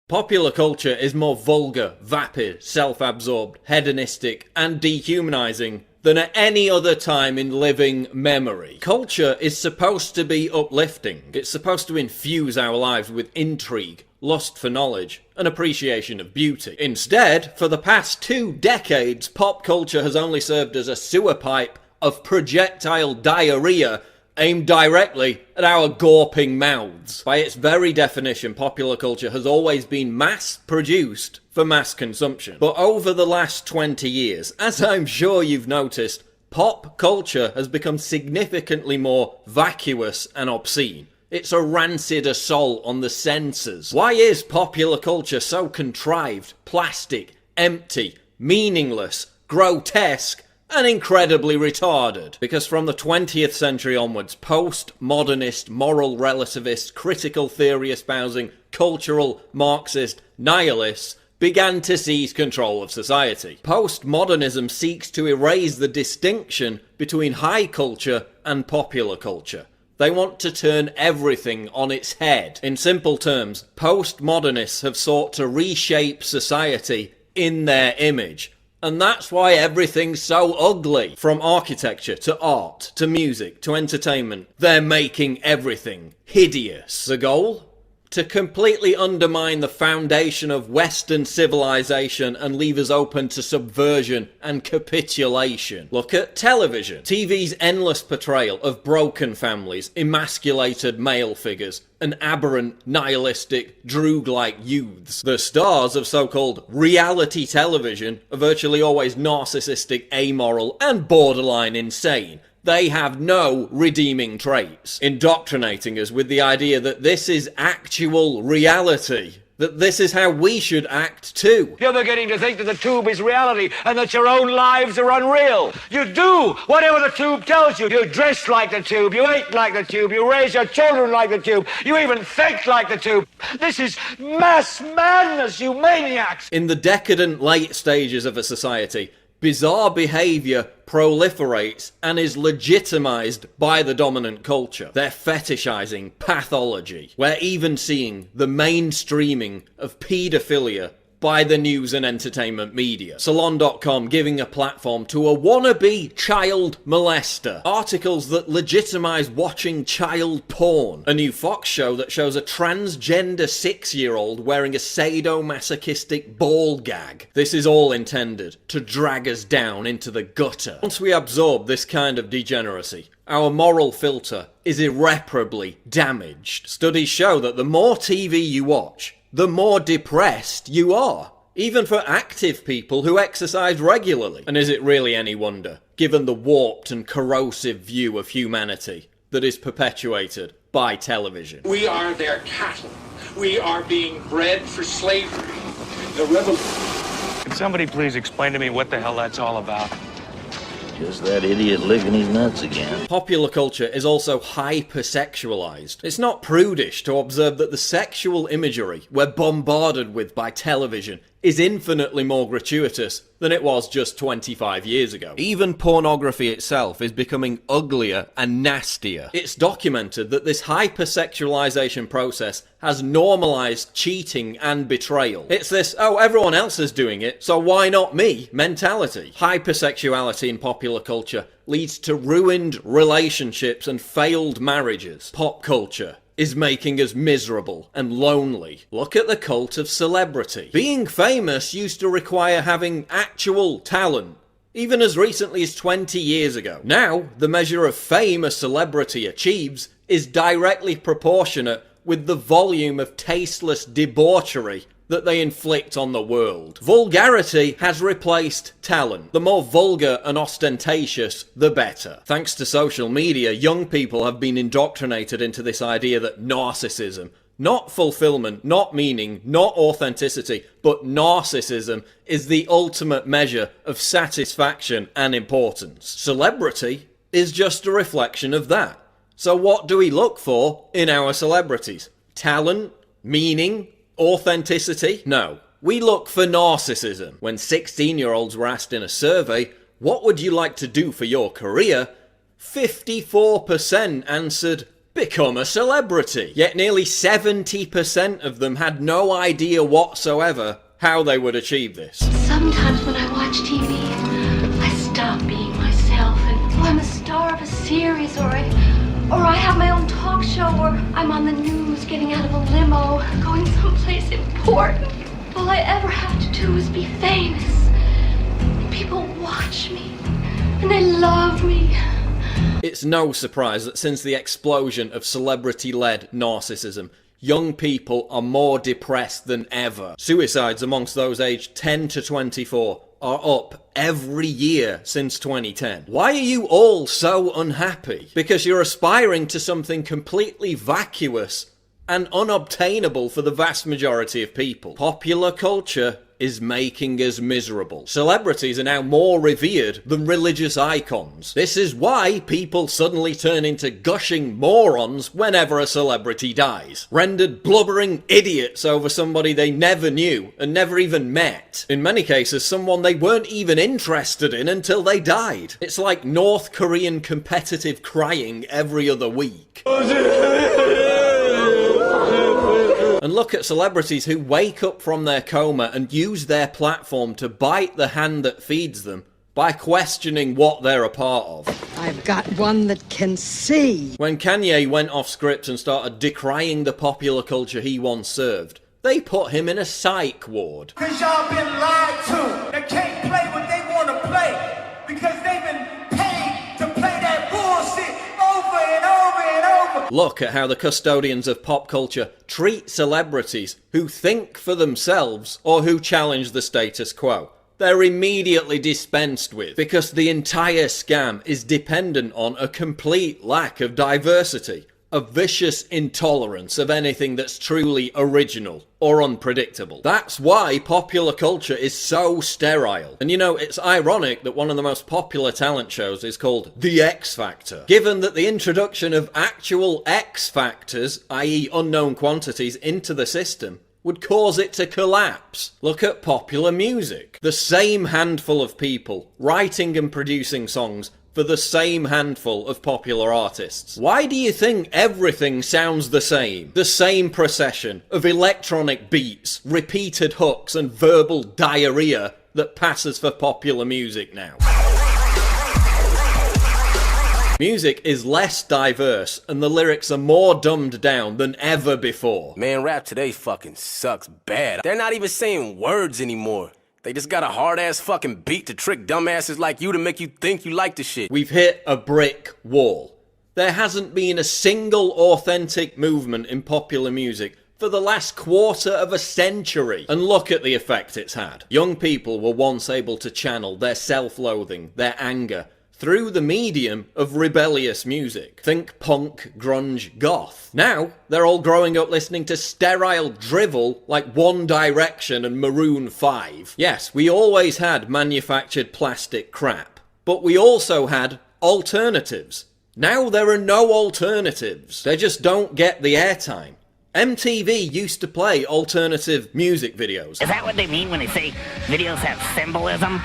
Popular culture is more vulgar, vapid, self-absorbed, hedonistic, and dehumanizing than at any other time in living memory. Culture is supposed to be uplifting. It's supposed to infuse our lives with intrigue, lust for knowledge, and appreciation of beauty. Instead, for the past 2 decades, pop culture has only served as a sewer pipe of projectile diarrhea aimed directly at our gawping mouths. By its very definition, popular culture has always been mass-produced for mass consumption. But over the last 20 years, as I'm sure you've noticed, pop culture has become significantly more vacuous and obscene. It's a rancid assault on the senses. Why is popular culture so contrived, plastic, empty, meaningless, grotesque, and incredibly retarded? Because from the 20th century onwards, post-modernist, moral relativist, critical theory espousing, cultural, Marxist, nihilists began to seize control of society. Postmodernism seeks to erase the distinction between high culture and popular culture. They want to turn everything on its head. In simple terms, postmodernists have sought to reshape society in their image. And that's why everything's so ugly. From architecture to art to music to entertainment, they're making everything hideous. The goal? To completely undermine the foundation of Western civilization and leave us open to subversion and capitulation. Look at television. TV's endless portrayal of broken families, emasculated male figures, and aberrant, nihilistic, droog-like youths. The stars of so-called reality television are virtually always narcissistic, amoral, and borderline insane. They have no redeeming traits, indoctrinating us with the idea that this is actual reality, that this is how we should act too. You're beginning to think that the tube is reality and that your own lives are unreal. You do whatever the tube tells you. You dress like the tube, you eat like the tube, you raise your children like the tube, you even think like the tube. This is mass madness, you maniacs! In the decadent late stages of a society, bizarre behaviour proliferates and is legitimised by the dominant culture. They're fetishizing pathology. We're even seeing the mainstreaming of paedophilia by the news and entertainment media. Salon.com giving a platform to a wannabe child molester. Articles that legitimise watching child porn. A new Fox show that shows a transgender 6-year-old wearing a sadomasochistic ball gag. This is all intended to drag us down into the gutter. Once we absorb this kind of degeneracy, our moral filter is irreparably damaged. Studies show that the more TV you watch, the more depressed you are, even for active people who exercise regularly. And is it really any wonder, given the warped and corrosive view of humanity that is perpetuated by television? We are their cattle. We are being bred for slavery. The revolution. Can somebody please explain to me what the hell that's all about? Just that idiot licking his nuts again. Popular culture is also hypersexualized. It's not prudish to observe that the sexual imagery we're bombarded with by television is infinitely more gratuitous than it was just 25 years ago. Even pornography itself is becoming uglier and nastier. It's documented that this hypersexualization process has normalized cheating and betrayal. It's this, oh, everyone else is doing it, so why not me mentality. Hypersexuality in popular culture leads to ruined relationships and failed marriages. Pop culture is making us miserable and lonely. Look at the cult of celebrity. Being famous used to require having actual talent, even as recently as 20 years ago. Now, the measure of fame a celebrity achieves is directly proportionate with the volume of tasteless debauchery that they inflict on the world. Vulgarity has replaced talent. The more vulgar and ostentatious, the better. Thanks to social media, young people have been indoctrinated into this idea that narcissism, not fulfillment, not meaning, not authenticity, but narcissism is the ultimate measure of satisfaction and importance. Celebrity is just a reflection of that. So what do we look for in our celebrities? Talent? Meaning? Authenticity? No. We look for narcissism. When 16-year-olds were asked in a survey, what would you like to do for your career? 54% answered become a celebrity. Yet nearly 70% of them had no idea whatsoever how they would achieve this. Sometimes when I watch TV, I stop being myself and I'm a star of a series or I have my own talk show or I'm on the news getting out of a limo, going someplace important. All I ever have to do is be famous. And people watch me and they love me. It's no surprise that since the explosion of celebrity-led narcissism, young people are more depressed than ever. Suicides amongst those aged 10 to 24 are up every year since 2010. Why are you all so unhappy? Because you're aspiring to something completely vacuous and unobtainable for the vast majority of people. Popular culture is making us miserable. Celebrities are now more revered than religious icons. This is why people suddenly turn into gushing morons whenever a celebrity dies. Rendered blubbering idiots over somebody they never knew and never even met. In many cases, someone they weren't even interested in until they died. It's like North Korean competitive crying every other week. And look at celebrities who wake up from their coma and use their platform to bite the hand that feeds them by questioning what they're a part of. I've got one that can see. When Kanye went off script and started decrying the popular culture he once served, they put him in a psych ward. Cause y'all been lied to. They can't play what they want to play because they've been paid to play that bullshit over and over and over. Look at how the custodians of pop culture treat celebrities who think for themselves or who challenge the status quo. They're immediately dispensed with because the entire scam is dependent on a complete lack of diversity, a vicious intolerance of anything that's truly original or unpredictable. That's why popular culture is so sterile. And you know, it's ironic that one of the most popular talent shows is called The X Factor, given that the introduction of actual X factors, i.e. unknown quantities, into the system would cause it to collapse. Look at popular music. The same handful of people writing and producing songs for the same handful of popular artists. Why do you think everything sounds the same? The same procession of electronic beats, repeated hooks and verbal diarrhea that passes for popular music now. Music is less diverse and the lyrics are more dumbed down than ever before. Man, rap today fucking sucks bad. They're not even saying words anymore. They just got a hard-ass fucking beat to trick dumbasses like you to make you think you like the shit. We've hit a brick wall. There hasn't been a single authentic movement in popular music for the last quarter of a century. And look at the effect it's had. Young people were once able to channel their self-loathing, their anger, through the medium of rebellious music. Think punk, grunge, goth. Now, they're all growing up listening to sterile drivel like One Direction and Maroon 5. Yes, we always had manufactured plastic crap, but we also had alternatives. Now there are no alternatives. They just don't get the airtime. MTV used to play alternative music videos. Is that what they mean when they say videos have symbolism?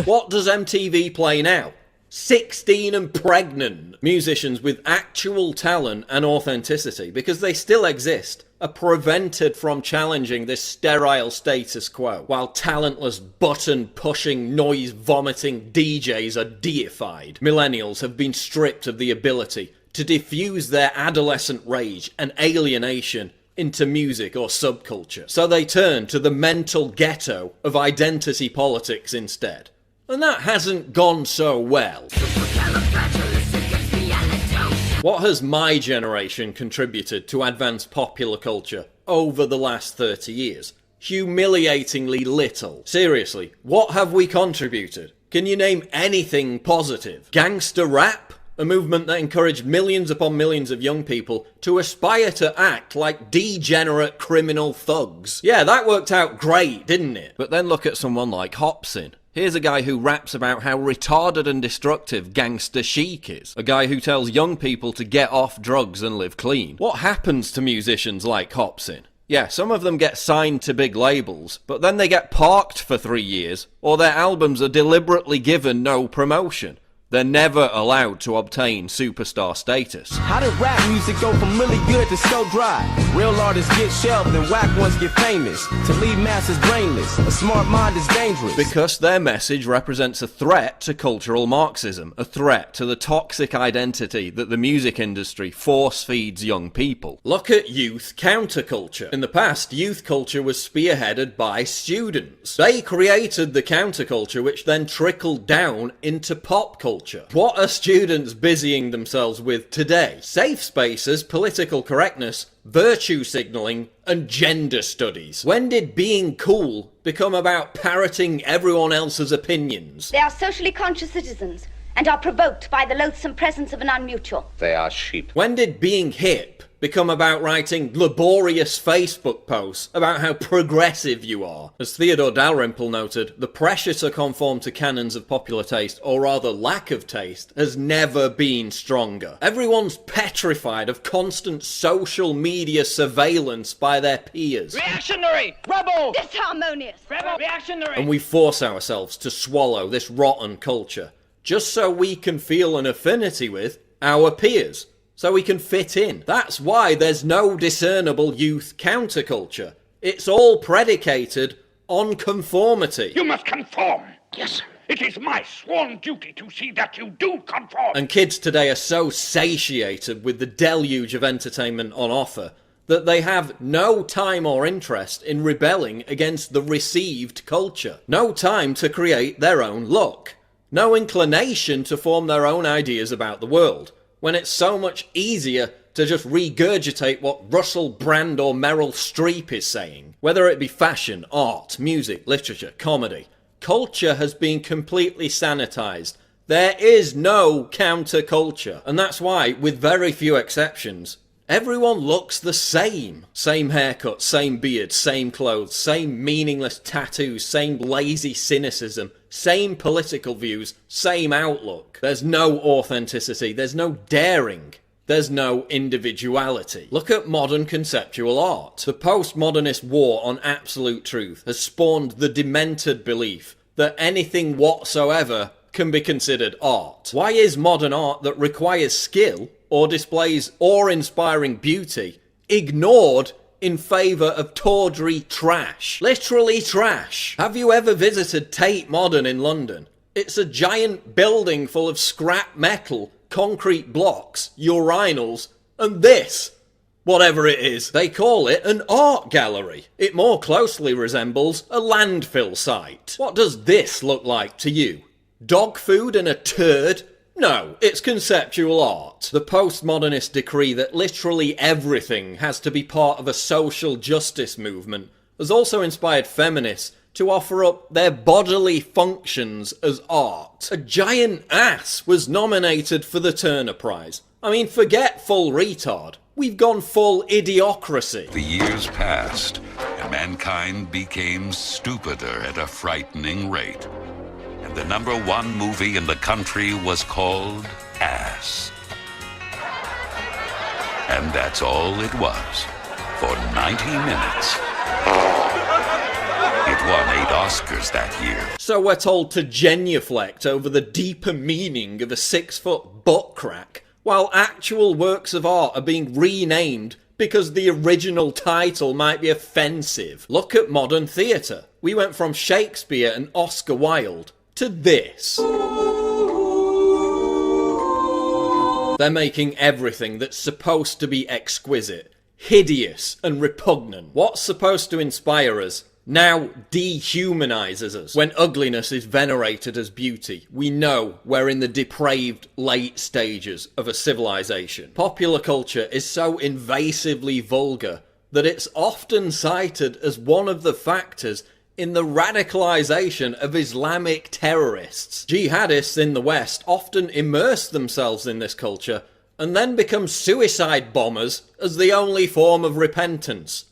What does MTV play now? 16 and pregnant. Musicians with actual talent and authenticity, because they still exist, are prevented from challenging this sterile status quo, while talentless, button-pushing, noise-vomiting DJs are deified. Millennials have been stripped of the ability to diffuse their adolescent rage and alienation into music or subculture. So they turn to the mental ghetto of identity politics instead. And that hasn't gone so well. What has my generation contributed to advance popular culture over the last 30 years? Humiliatingly little. Seriously, what have we contributed? Can you name anything positive? Gangster rap? A movement that encouraged millions upon millions of young people to aspire to act like degenerate criminal thugs. Yeah, that worked out great, didn't it? But then look at someone like Hopsin. Here's a guy who raps about how retarded and destructive Gangster Chic is. A guy who tells young people to get off drugs and live clean. What happens to musicians like Hopsin? Yeah, some of them get signed to big labels, but then they get parked for 3 years, or their albums are deliberately given no promotion. They're never allowed to obtain superstar status. How did rap music go from really good to so dry? Real artists get shelved and whack ones get famous. To leave masses brainless, a smart mind is dangerous. Because their message represents a threat to cultural Marxism, a threat to the toxic identity that the music industry force feeds young people. Look at youth counterculture. In the past, youth culture was spearheaded by students. They created the counterculture which then trickled down into pop culture. What are students busying themselves with today? Safe spaces, political correctness, virtue signalling, and gender studies. When did being cool become about parroting everyone else's opinions? They are socially conscious citizens and are provoked by the loathsome presence of an unmutual. They are sheep. When did being hip become about writing laborious Facebook posts about how progressive you are? As Theodore Dalrymple noted, the pressure to conform to canons of popular taste, or rather lack of taste, has never been stronger. Everyone's petrified of constant social media surveillance by their peers. Reactionary! Rebel! Disharmonious. Rebel! Reactionary! And we force ourselves to swallow this rotten culture, just so we can feel an affinity with our peers. So we can fit in. That's why there's no discernible youth counterculture. It's all predicated on conformity. You must conform. Yes, sir. It is my sworn duty to see that you do conform. And kids today are so satiated with the deluge of entertainment on offer that they have no time or interest in rebelling against the received culture. No time to create their own look. No inclination to form their own ideas about the world, when it's so much easier to just regurgitate what Russell Brand or Meryl Streep is saying. Whether it be fashion, art, music, literature, comedy, culture has been completely sanitized. There is no counterculture. And that's why, with very few exceptions, everyone looks the same. Same haircut, same beard, same clothes, same meaningless tattoos, same lazy cynicism, same political views, same outlook. There's no authenticity, there's no daring, there's no individuality. Look at modern conceptual art. The postmodernist war on absolute truth has spawned the demented belief that anything whatsoever can be considered art. Why is modern art that requires skill or displays awe-inspiring beauty ignored in favour of tawdry trash? Literally trash. Have you ever visited Tate Modern in London? It's a giant building full of scrap metal, concrete blocks, urinals, and this, whatever it is. They call it an art gallery. It more closely resembles a landfill site. What does this look like to you? Dog food and a turd? No, it's conceptual art. The postmodernist decree that literally everything has to be part of a social justice movement has also inspired feminists to offer up their bodily functions as art. A giant ass was nominated for the Turner Prize. I mean, forget full retard. We've gone full idiocracy. The years passed, and mankind became stupider at a frightening rate. And the #1 movie in the country was called Ass. And that's all it was for 90 minutes. It won 8 Oscars that year. So we're told to genuflect over the deeper meaning of a 6-foot butt crack, while actual works of art are being renamed because the original title might be offensive. Look at modern theatre. We went from Shakespeare and Oscar Wilde to this. They're making everything that's supposed to be exquisite hideous and repugnant. What's supposed to inspire us now dehumanizes us. When ugliness is venerated as beauty, we know we're in the depraved late stages of a civilization. Popular culture is so invasively vulgar that it's often cited as one of the factors in the radicalization of Islamic terrorists. Jihadists in the West often immerse themselves in this culture and then become suicide bombers as the only form of repentance.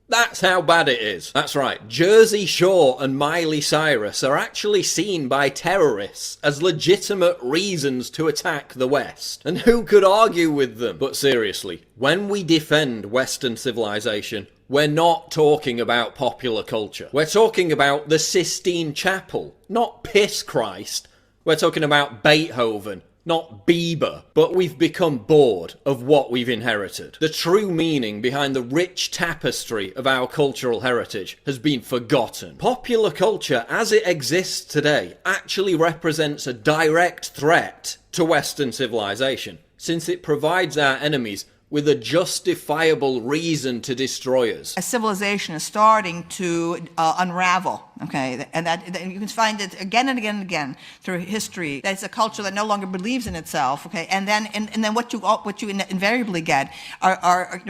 That's how bad it is. That's right, Jersey Shore and Miley Cyrus are actually seen by terrorists as legitimate reasons to attack the West. And who could argue with them? But seriously, when we defend Western civilization, we're not talking about popular culture. We're talking about the Sistine Chapel, not Piss Christ, We're talking about Beethoven, not Bieber, but we've become bored of what we've inherited. The true meaning behind the rich tapestry of our cultural heritage has been forgotten. Popular culture as it exists today actually represents a direct threat to Western civilization, since it provides our enemies with a justifiable reason to destroy us. A civilization is starting to unravel, okay? And that you can find it again and again and again through history. That's a culture that no longer believes in itself, okay? And then what you invariably get are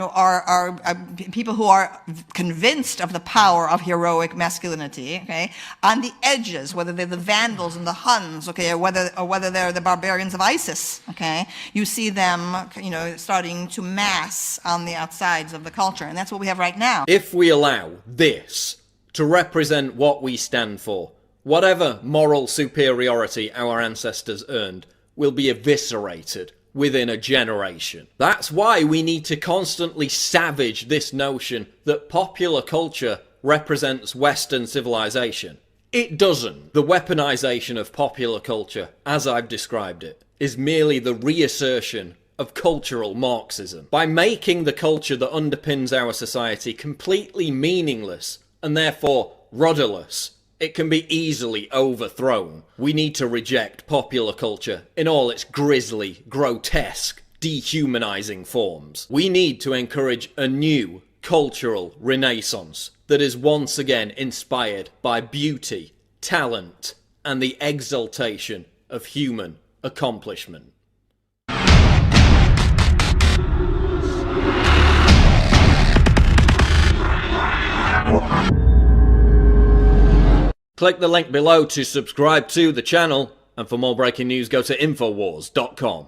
people who are convinced of the power of heroic masculinity, okay? On the edges, whether they're the Vandals and the Huns, okay, or whether they're the barbarians of ISIS, okay? You see them, starting to mass on the outsides of the culture, and that's what we have right now. If we allow this to represent what we stand for, whatever moral superiority our ancestors earned will be eviscerated within a generation. That's why we need to constantly savage this notion that popular culture represents Western civilization. It doesn't. The weaponization of popular culture, as I've described it, is merely the reassertion of cultural Marxism. By making the culture that underpins our society completely meaningless and therefore rudderless, it can be easily overthrown. We need to reject popular culture in all its grisly, grotesque, dehumanizing forms. We need to encourage a new cultural renaissance that is once again inspired by beauty, talent, and the exaltation of human accomplishment. Click the link below to subscribe to the channel, and for more breaking news go to Infowars.com.